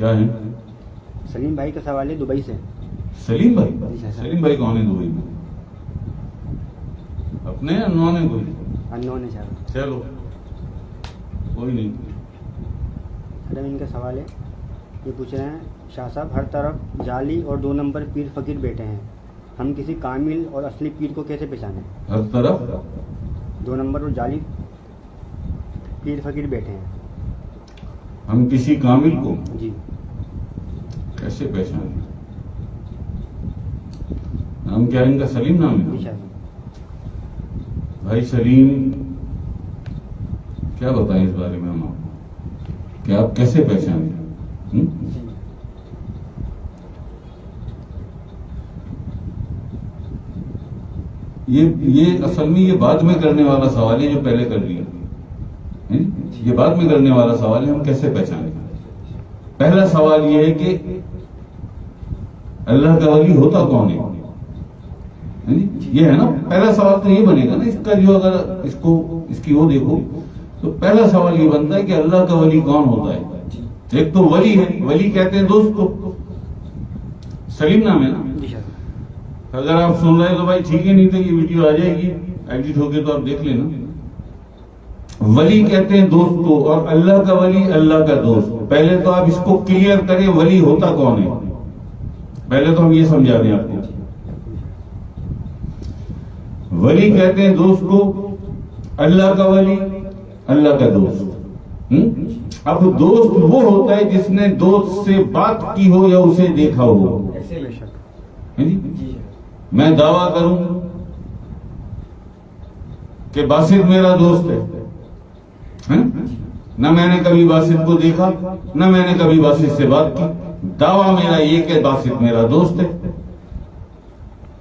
کیا ہے؟ سلیم بھائی کا سوال ہے دبئی سے. سلیم بھائی کون ہے دبئی میں؟ اپنے انون ہے کوئی؟ انون ہے صاحب. چلو کوئی نہیں. میڈم ان کا سوال ہے، یہ پوچھ رہے ہیں شاہ صاحب ہر طرف جعلی اور 2 نمبر پیر فقیر بیٹھے ہیں، ہم کسی کامل اور اصلی پیر کو کیسے پہچانیں؟ ہر طرف 2 نمبر اور جعلی پیر فقیر بیٹھے ہیں، ہم کسی کامل کو جی کیسے پہچانیں؟ نام کیا ان کا؟ سلیم نام ہے. جی صاحب. بھائی سلیم کیا بتائیں اس بارے میں ہم آپ کو کہ آپ کیسے پہچانیں؟ یہ اصل میں یہ بعد میں کرنے والا سوال ہے جو پہلے کر لیا. یہ بعد میں کرنے والا سوال ہے ہم کیسے پہچانیں. پہلا سوال یہ ہے کہ اللہ کا ولی ہوتا کون ہے؟ یہ ہے نا پہلا سوال. تو یہ بنے گا نا اس کا، جو اگر اس کی وہ دیکھو تو پہلا سوال یہ بنتا ہے کہ اللہ کا ولی کون ہوتا ہے. ایک تو ولی ہے، ولی کہتے ہیں دوست کو. سلیم نام ہے نا. اگر آپ سن رہے تو بھائی ٹھیک ہے، نہیں تو یہ ویڈیو آ جائے گی ایڈٹ ہو کے تو آپ دیکھ لینا. ولی کہتے ہیں دوست کو، اور اللہ کا ولی اللہ کا دوست. پہلے تو آپ اس کو کلیئر کریں ولی ہوتا کون ہے. پہلے تو ہم یہ سمجھا دیں آپ کو. ولی کہتے ہیں دوست کو، اللہ کا ولی اللہ کا دوست. اب دوست وہ ہوتا ہے جس نے دوست سے بات کی ہو یا اسے دیکھا ہو. میں دعویٰ کروں کہ باسط میرا دوست ہے، نہ میں نے کبھی باسط کو دیکھا، نہ میں نے کبھی باسط سے بات کی. دعویٰ میرا یہ کہ باسط میرا دوست ہے.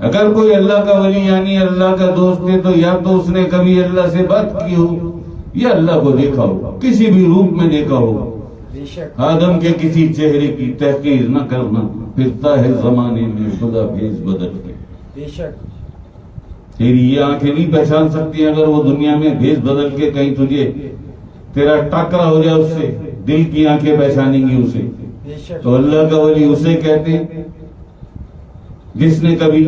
اگر کوئی اللہ کا ولی یعنی اللہ کا دوست ہے تو یا تو اس نے کبھی اللہ سے بات کی ہو یا اللہ کو دیکھا ہو، کسی بھی روپ میں دیکھا ہو. آدم کے کسی چہرے کی تحقیر نہ کرنا، پھرتا ہے زمانے میں خدا بھیس بدل کے. تیری یہ آنکھیں نہیں پہچان سکتی اگر وہ دنیا میں بھیس بدل کے کہیں تجھے تیرا ٹاکرا ہو جائے اس سے، دل کی آنکھیں پہچانیں گی اسے. تو اللہ کا ولی اسے کہتے ہیں جس نے کبھی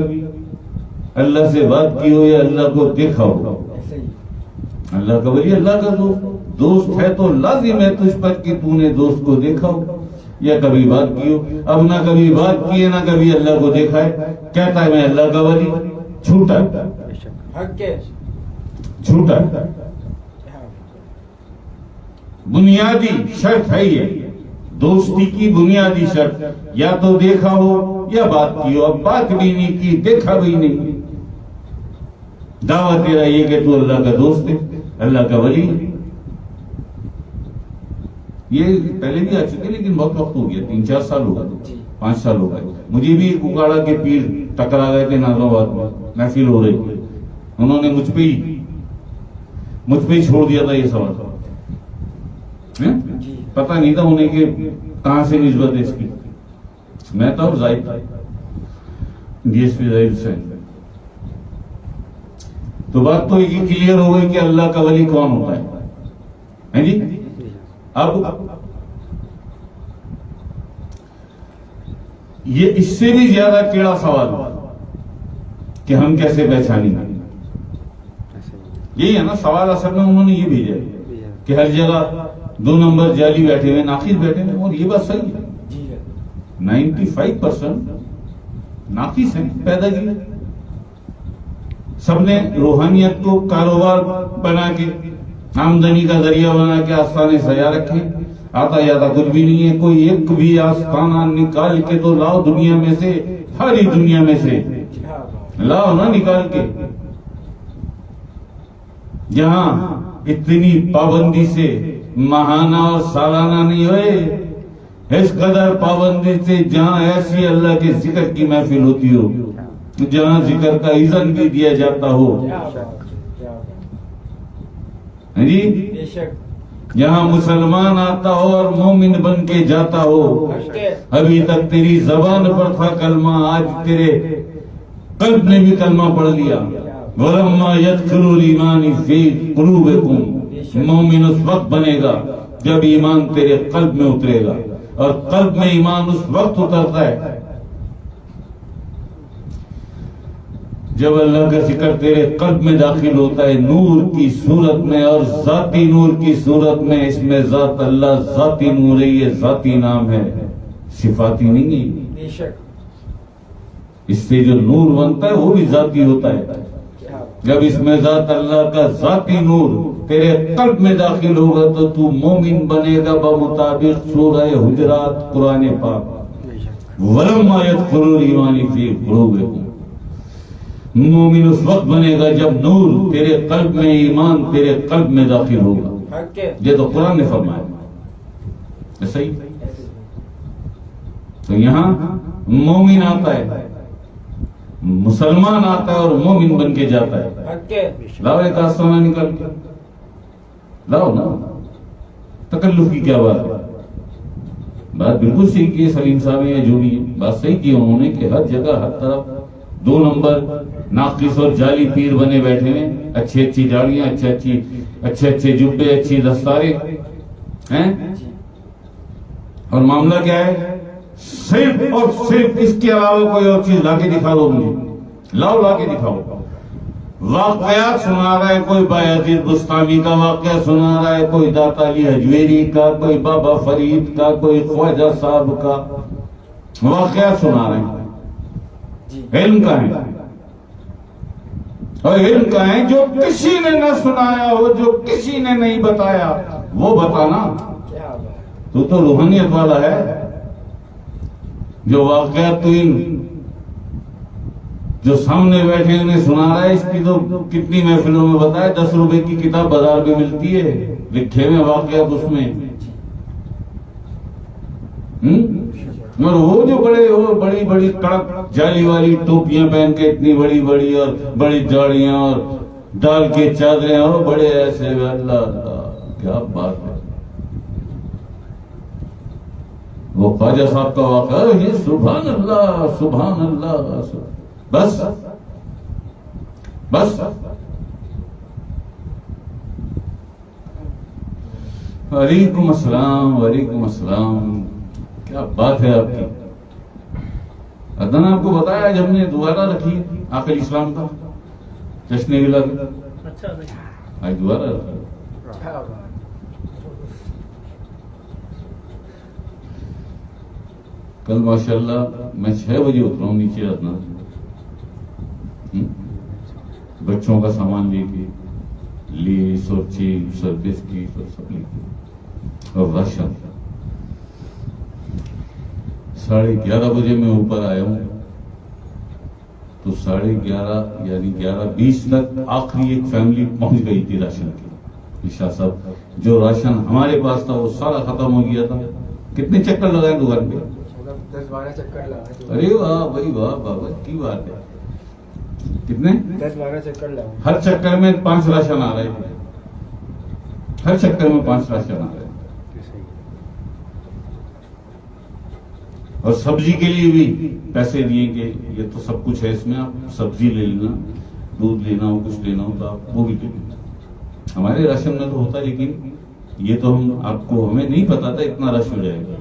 اللہ سے بات کی ہو یا اللہ کو دیکھا ہو. اللہ کا ولی اللہ کا دوست ہے تو لازم ہے تجھ پر کہ تو نے دوست کو دیکھا ہو یا کبھی بات کی ہو. اب نہ کبھی بات کی ہے نہ کبھی اللہ کو دیکھا ہے، کہتا ہے میں اللہ کا ولی. جھوٹا جھوٹا. بنیادی شرط ہے یہ دوستی کی، بنیادی شرط یا تو دیکھا ہو یا بات کی ہو. اب بات بھی نہیں کی، دیکھا بھی نہیں، دعویٰ تیرا یہ کہ تو اللہ کا دوست ہے، اللہ کا ولی. یہ پہلے بھی آ چکے لیکن بہت وقت ہو گیا، 3-4 سال ہو گئے، 5 سال ہو گئے. مجھے بھی اکاڑا کے پیر ٹکرا گئے تھے نازم آباد میں، محفل ہو رہی تھی. انہوں نے مجھ پہ ہی چھوڑ دیا تھا یہ سوال. پتہ نہیں تھا انہیں کہ کہاں سے نسبت ہے اس کی. میں تھا اور زاہد تھا، ڈی ایس پی زاہد سے. تو بات تو یہ کلیئر ہو گئی کہ اللہ کا ولی کون ہوتا ہے جی. اب یہ اس سے بھی زیادہ کیڑا سوال کہ ہم کیسے پہچانیں گے. یہی ہے نا سوال. اصل میں انہوں نے یہ بھیجا کہ ہر جگہ 2 نمبر جعلی بیٹھے ہوئے، ناقص بیٹھے ہوئے. اور یہ بات صحیح ہے، 95% ناقص ہیں پیدا کی. سب نے روحانیت کو کاروبار بنا کے، آمدنی کا ذریعہ بنا کے آستانے سجا رکھے. آتا جاتا کچھ بھی نہیں ہے. کوئی ایک بھی آستانہ نکال کے تو لاؤ دنیا میں سے، ساری دنیا میں سے لاؤ نا نکال کے. جہاں اتنی پابندی سے ماہانہ اور سالانہ نہیں ہوئے، اس قدر پابندی سے جہاں ایسی اللہ کے ذکر کی محفل ہوتی ہو، جہاں ذکر کا اذن بھی دیا جاتا ہو جی، جہاں مسلمان آتا ہو اور مومن بن کے جاتا ہو. ابھی تک تیری زبان پر تھا کلمہ، آج تیرے قلب نے بھی کلمہ پڑھ لیا. وَلَمَّا يَدْخُلُ الْإِيمَانُ فِي قُلُوبِكُمْ. مومن اس وقت بنے گا جب ایمان تیرے قلب میں اترے گا. اور قلب میں ایمان اس وقت اترتا ہے جب اللہ کا ذکر تیرے قلب میں داخل ہوتا ہے نور کی صورت میں، اور ذاتی نور کی صورت میں. اس میں ذات اللہ ذاتی نور ہے، یہ ذاتی نام ہے، صفاتی نہیں ہے. اس سے جو نور بنتا ہے وہ بھی ذاتی ہوتا ہے. جب اس میں ذات اللہ کا ذاتی نور تیرے قلب میں داخل ہوگا تو مومن بنے گا بمطابق سورہ حجرات قرآن پاک. وَلَمَّا يَدْخُلُوا الْإِيمَانِ فِي قُلُوبِكُمْ. مومن اس وقت بنے گا جب نور تیرے قلب میں، ایمان تیرے قلب میں داخل ہوگا. یہ تو قرآن نے فرمایا. صحیح. تو یہاں مومن آتا ہے، مسلمان آتا ہے اور مومن بن کے جاتا ہے. لاؤ ایک آسانہ نکل کے لاؤ نا، تکلف کی کیا بات ہے؟ بات بالکل صحیح کی سلیم صاحب نے، جو بھی بات صحیح کی انہوں نے کہ ہر جگہ ہر طرف 2 نمبر ناقص اور جعلی پیر بنے بیٹھے ہیں. اچھی اچھی داڑیاں، اچھے اچھے جبے، اچھی دستاریں ہیں. اور معاملہ کیا ہے؟ صرف اور صرف اس کے علاوہ کوئی اور چیز لا کے دکھا دو مجھے. لاؤ لا کے دکھاؤ. واقعات سنا رہا ہے کوئی بایزید بستامی کا واقعہ سنا رہا ہے، کوئی داتا علی حجویری کا، کوئی بابا فرید کا، کوئی خواجہ صاحب کا واقعہ سنا رہے ہیں. علم کا ہے، اور علم کا ہے جو کسی نے نہ سنایا ہو، جو کسی نے نہیں بتایا وہ بتانا. تو روحانیت والا ہے جو واقعات تو ان جو سامنے بیٹھے انہیں سنا رہا ہے. اس کی تو کتنی محفلوں میں بتایا، 10 روپے کی کتاب بازار میں ملتی ہے لکھے ہوئے واقعات اس میں. اور وہ جو بڑی بڑی کڑک جالی والی ٹوپیاں پہن کے اتنی بڑی بڑی اور بڑی داڑیاں اور ڈال کے چادریں اور بڑے ایسے، اللہ اللہ کیا بات ہے. وہ خواجہ صاحب کا واقعہ یہ سبحان اللہ سبحان اللہ. بس وعلیکم السلام وعلیکم السلام. کیا بات ہے آپ کی. عدنان آپ کو بتایا آج ہم نے دوبارہ رکھی عاقل اسلام کا جشن ولادت. آج دوبارہ رکھا. کل ماشاءاللہ میں 6 بجے اترا ہوں نیچے عدنان، بچوں کا سامان لے کے، لیس اور چیپس اور بسکٹ اور سب لے کے، اور راشن. 11:30 بجے میں اوپر آیا ہوں تو 11:30 یعنی 11:20 تک آخری ایک فیملی پہنچ گئی تھی راشن کی. شاہ صاحب جو راشن ہمارے پاس تھا وہ سارا ختم ہو گیا تھا. کتنے چکر لگائے دکان پہ؟ 10-12 چکر لگائے. ارے واہ بھائی واہ بابا کی بات ہے. کتنے؟ 10-12 چکر لگائے. ہر چکر میں 5 راشن آ رہے تھے. ہر چکر میں 5 راشن آ رہے تھے. اور سبزی کے لیے بھی پیسے دیے کہ یہ تو سب کچھ ہے اس میں، آپ سبزی لے لینا، دودھ لینا ہو، کچھ لینا ہو تو آپ وہ بھی لے لینا. ہمارے راشن میں تو ہوتا ہے، لیکن یہ تو ہمیں نہیں پتا تھا اتنا رش ہو جائے گا.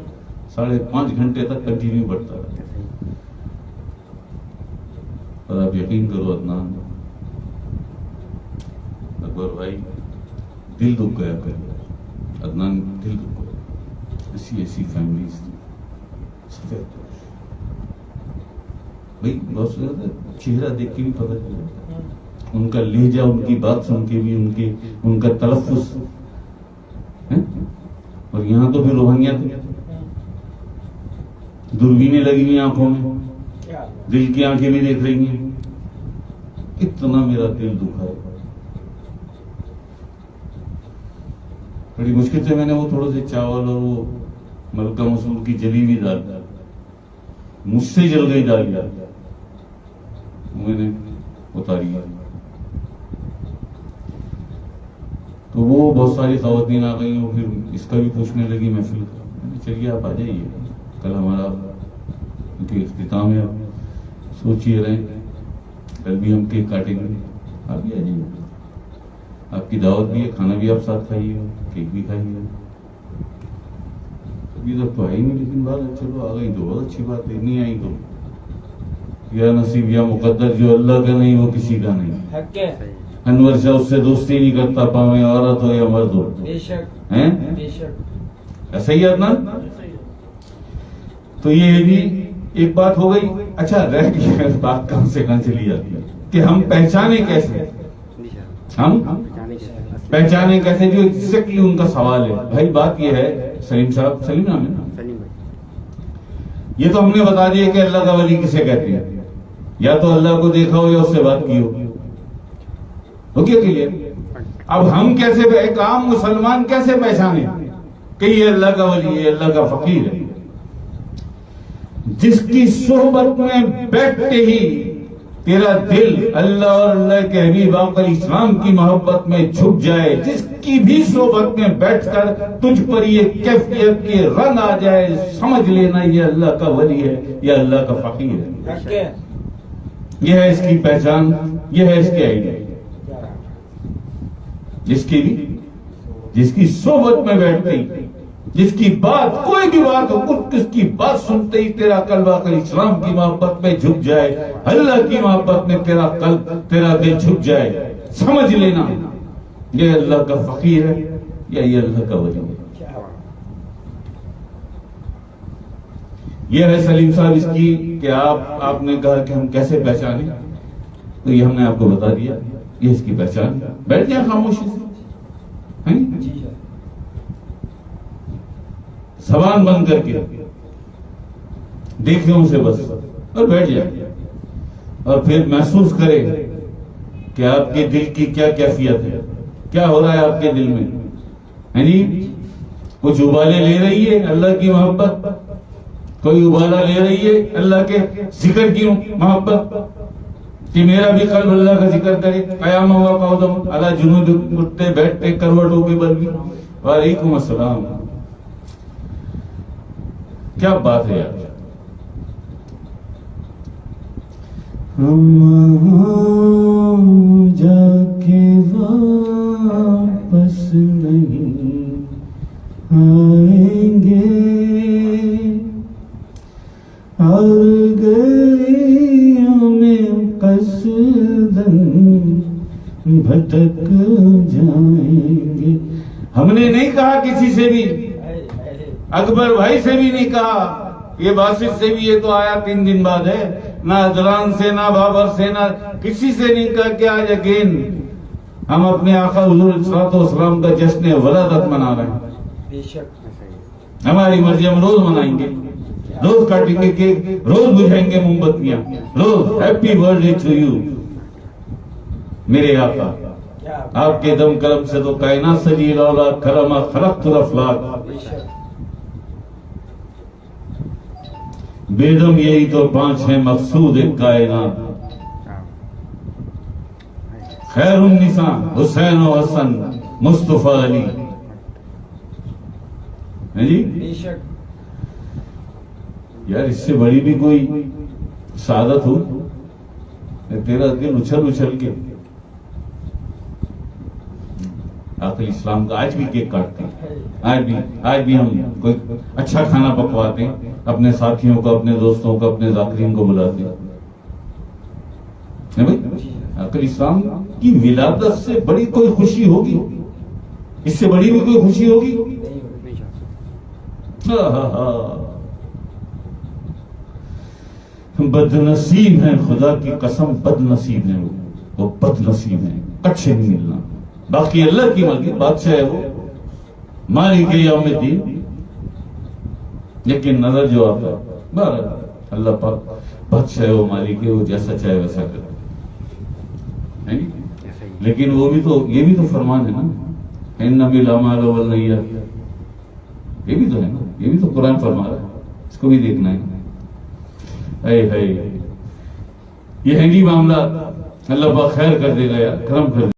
5.5 گھنٹے تک کنٹینیو بڑھتا رہا. اور آپ یقین کرو عدنان اکبر بھائی، دل دکھ گیا. عدنان دل دکھ گیا. ایسی فیملیز تھی بھائی، بہت زیادہ چہرہ دیکھ کے بھی پتہ چلا، ان کا لہجہ، ان کی بات سن کے بھی، ان کا تلفظ. اور یہاں تو پھر روحانیت، دوربینیں لگی ہوئی آنکھوں میں، دل کی آنکھیں بھی دیکھ رہی ہیں. اتنا میرا دل دکھا ہے. بڑی مشکل سے میں نے وہ تھوڑے سے چاول اور وہ ملکہ مسور کی جلی ہوئی دال، مجھ سے جل گئی دال، میں نے اتاری. تو وہ بہت ساری خواتین آ گئی، وہ پھر اس کا بھی پوچھنے لگی محفل کا. چلیے آپ آ جائیے، کل ہمارا اختتام ہے، سوچیے رہے، کل بھی ہم کیک کاٹیں گے، آپ بھی آ جائیے. آپ کی دعوت بھی ہے، کھانا بھی آپ ساتھ کھائیے، کیک بھی کھائیے. ابھی تک تو آئی نہیں، لیکن بات چلو آ گئی تو بہت اچھی بات ہے، نہیں آئی تو یا نصیب یا مقدر، جو اللہ کا نہیں وہ کسی کا نہیں. حق ہے. انور شاہ اس سے دوستی نہیں کرتا، پاویں عورت ہو یا مرد ہو. بے شک ہیں بے شک. ایسا ہی ہے نا. تو یہ بھی ایک بات ہو گئی. اچھا رہ گئی بات کہاں سے کہاں چلی جاتی ہے کہ ہم پہچانے کیسے، ہم پہچانے کیسے، جو ایگزیکٹلی ان کا سوال ہے. بھائی بات یہ ہے، سلیم صاحب، سلیم نام ہے نا، سلیم بھائی، یہ تو ہم نے بتا دیا کہ اللہ کا ولی کسے کہتے ہیں. یا تو اللہ کو دیکھا ہو یا اس سے بات کی ہو. Okay clear. اب ہم کیسے، ایک عام مسلمان کیسے پہچانے کہ یہ اللہ کا ولی ہے، اللہ کا فقیر ہے؟ جس کی صحبت میں بیٹھتے ہی تیرا دل اللہ اور اللہ کے حبیب آقا علیہ السلام کی محبت میں جھک جائے، جس کی بھی صحبت میں بیٹھ کر تجھ پر یہ کیفیت کے رنگ آ جائے، سمجھ لینا یہ اللہ کا ولی ہے، یہ اللہ کا فقیر ہے. حق ہے. یہ ہے اس کی پہچان، یہ ہے اس کی آئیڈیا. جس کی صحبت میں بیٹھتے ہی، جس کی بات، کوئی بھی بات ہو، اس کی بات سنتے ہی تیرا قلب آقا علیہ السلام کی محبت میں جھک جائے، اللہ کی محبت میں تیرا قلب، تیرا دل جھک جائے، سمجھ لینا یہ اللہ کا فقیر ہے یا یہ اللہ کا ولی ہے. یہ ہے سلیم صاحب اس کی کہ آپ نے کہا کہ ہم کیسے پہچانے، تو یہ ہم نے آپ کو بتا دیا، یہ اس کی پہچان. بیٹھ جائیں خاموشی سے، زبان بند کر کے دیکھیں اسے بس، اور بیٹھ جائے اور پھر محسوس کرے کہ آپ کے دل کی کیا کیفیت ہے، کیا ہو رہا ہے آپ کے دل میں. ہے جی، کچھ ابالے لے رہی ہے اللہ کی محبت، کوئی ابالا لے رہی ہے اللہ کے ذکر کی محبت کہ میرا بھی قلب اللہ کا ذکر کرے. قیام ہوا قعودم علی جنوب، اٹھتے بیٹھتے کروٹوں کے بل بھی. وعلیکم السلام. کیا بات ہے یار. ہم جا کے واپس نہیں آئیں گے، اور گلیوں میں قصداً بھٹک جائیں گے. ہم نے نہیں کہا کسی سے بھی، اکبر بھائی سے بھی نہیں کہا، یہ باسط سے بھی، یہ تو آیا 3 دن بعد ہے، نہ عدنان سے، نہ بابر سے، نہ کسی سے نہیں کہا کہ آج اگین ہم اپنے آقا حضور صلی اللہ علیہ وسلم کا جشن ولادت منا رہے ہیں. بے شک. ہماری مرضی، ہم روز منائیں گے، روز کاٹیں گے کیک، روز بجھائیں گے موم بتیاں، روز happy birthday to you میرے آقا. آپ کے دم کرم سے تو کائنات سجی، لولا کرم خلقت الافلاق. بے شک. بیدم یہی تو 5 ہیں مقصود کائنات. خیر النساء حسین و حسن مصطفیٰ علی. ہے جی. بے شک. یار اس سے بڑی بھی کوئی سعادت ہو، تیرا دل اچھل اچھل کے آقا اسلام کا آج بھی کیک کاٹتے ہیں. آج بھی ہم کوئی اچھا کھانا پکواتے ہیں، اپنے ساتھیوں کو، اپنے دوستوں کو، اپنے ذاکرین کو بلاتے ہیں. آقا اسلام کی ولادت سے بڑی کوئی خوشی ہوگی؟ اس سے بڑی بھی کوئی خوشی ہوگی؟ بد نصیب ہیں، خدا کی قسم بد نصیب ہیں وہ بد نصیب ہیں، کچھ نہیں ملنا. باقی اللہ کی مرضی، بادشاہ ہے وہ، مالک یوم الدین. لیکن نظر جو آتا ہے بہرحال اللہ پاک بادشاہ ہے، وہ مالک ہے، وہ جیسا چاہے ویسا کرے. لیکن وہ بھی تو، یہ بھی تو فرمان ہے نا، انما الاعمال بالنیات، یہ بھی تو ہے نا، یہ بھی تو قرآن فرما رہا ہے، اس کو بھی دیکھنا ہے. یہ ہے جی معاملہ. اللہ پاک خیر کر دے گا یار، کرم کر دے گا.